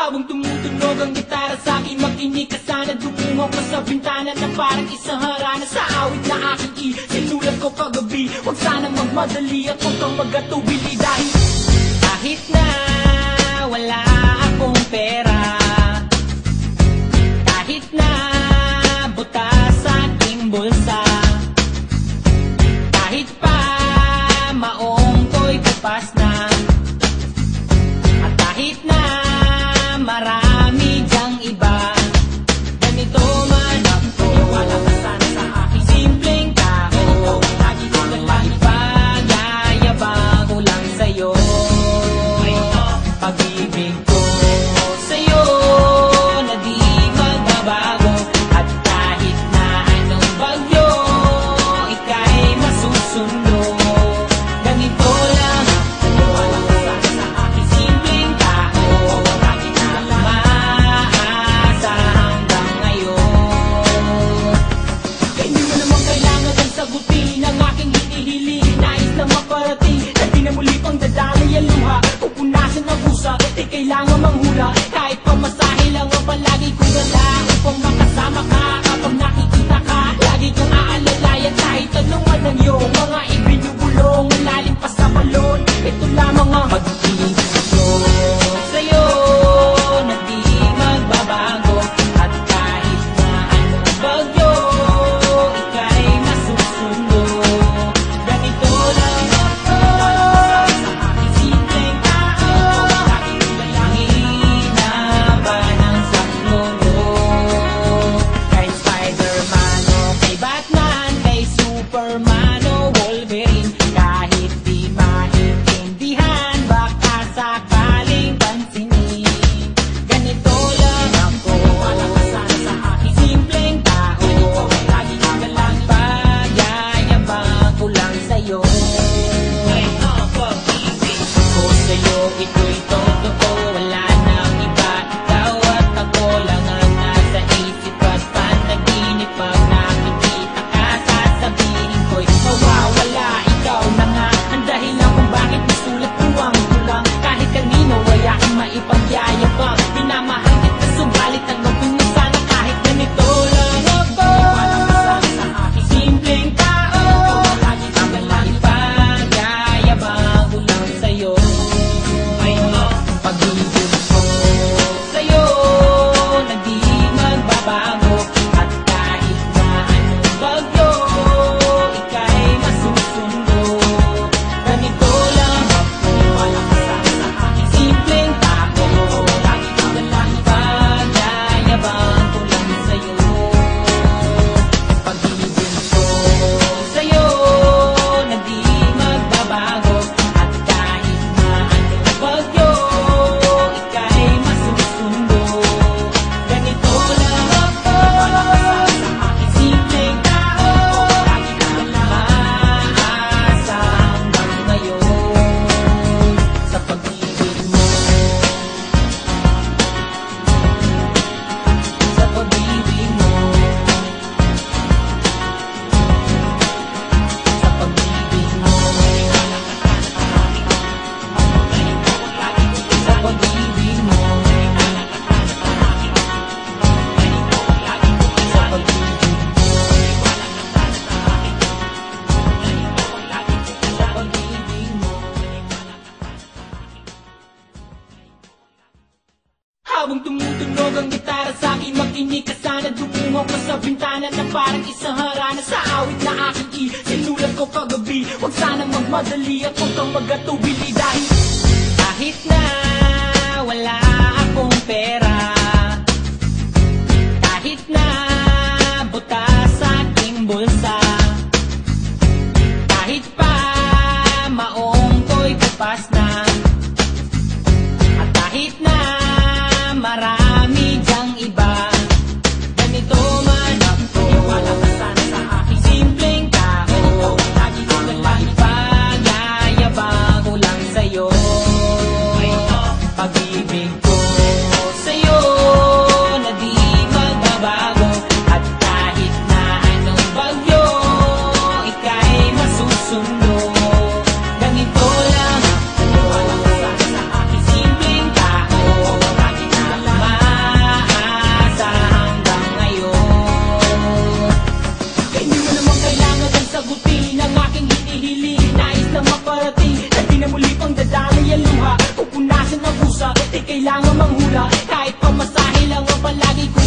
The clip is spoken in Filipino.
Habang tumutunog ang gitara sa'kin, makinig ka sana. Dumungo ka sa bintana na parang isang harana. Sa awit na aking sinulat ko kagabi, huwag sana magmadali at huwag kang magatubili. Dahil kahit na wala akong pera, kahit na butas aking bulsa, kahit pa maong ko'y kupas na, at kahit na marami dyang iba, ganito man ako. Wala ka sana sa aking simpleng tao, lagi ko na lang ipag-ayabang ko lang sa'yo. Pag-ibig ko sa'yo na di magbabago, at kahit na anong bagyo, ika'y masusundo. Ganito lang ako. Wala ka sana sa aking simpleng tao, lagi ko na lang maasa hanggang ngayon. Kaya hindi mo naman kailangan ang sagutin ang aking hinihiling. Nais na maparating na di na muli pang dadalay ang luha. Pupunasan ang pusa, di kailangan manghula. Kahit pamasahe lang ang palagi kong dala, upang makasama ka kapag nakikita ka. Lagi kong aalalayan kahit anong ang iyong mga ibinubulong. Malalim pa sa balon, ito lamang ang pag-ibig ko sa'yo na di magbabago, at kahit na anong bagyo, ika'y masusundo. Ganito lang ako. Sa aking simpleng tao, lagi ko na lang hinaban ang saklo mo. Kahit Spider-Man o kay Batman, kay Superman o Wolverine, kahit di maintindihan, baka sakaling pansinin. Ganito lang ako. Wala ka sana sa aking simpleng tao, lagi ko na lang pag-ayabang ko lang sa'yo. Pag-ibig ko sa'yo, ito'y totoo. Wala nang iba, ikaw at ako lang ang nasa isip at panaginip. Pag nakikita ka, sasabihin ko'y mawawala. Ikaw na nga ang dahilan kung bakit nasulat ko ang kulang. Kahit kanino ay aking maipagyayabang, minamahal kita subalit ang gawin mo sana kahit ganito lang ako. Wala ka sana sa aking simpleng tao, lagi ko na lang ipagyayabang ko lang sa'yo. Pag-ibig ko sa'yo na di magbabago, at kahit na anong bagyo, ika'y masusundo. Ganito lang ako. Wala ka sana sa aking simpleng tao, lagi ko na lang ipag-ayabang ko lang sa'yo. Pag-ibig ko sa'yo na di magbabago, at kahit na anong bagyo, ika'y masusundo. Ganito lang ako. Wala ka sana sa aking simpleng tao, lagi ko na lang maasa hanggang ngayon. Sa pag-ibig mo, sa pag-ibig mo, sa pag-ibig mo, sa pag-ibig mo, sa pag-ibig mo. Habang tumutunog ang gitara sa'kin, makinig ka sana. Dumungo ka sa bintana na parang isang harana. Sa awit na aking sinulat ko kagabi, huwag sana magmadali at huwag kang magatubili. Dahil kahit na wala akong pera, kahit na butas aking bulsa, kahit pa maong ko'y kupas na, at kahit na marami dyang iba, ganito man ako. Wala ka sana sa aking simpleng tao, lagi ko na lang ipag-ayabang ko lang sa'yo. Pag-ibig ko sa'yo kailangan manghula. Kahit pamasahe lang ang palagi ko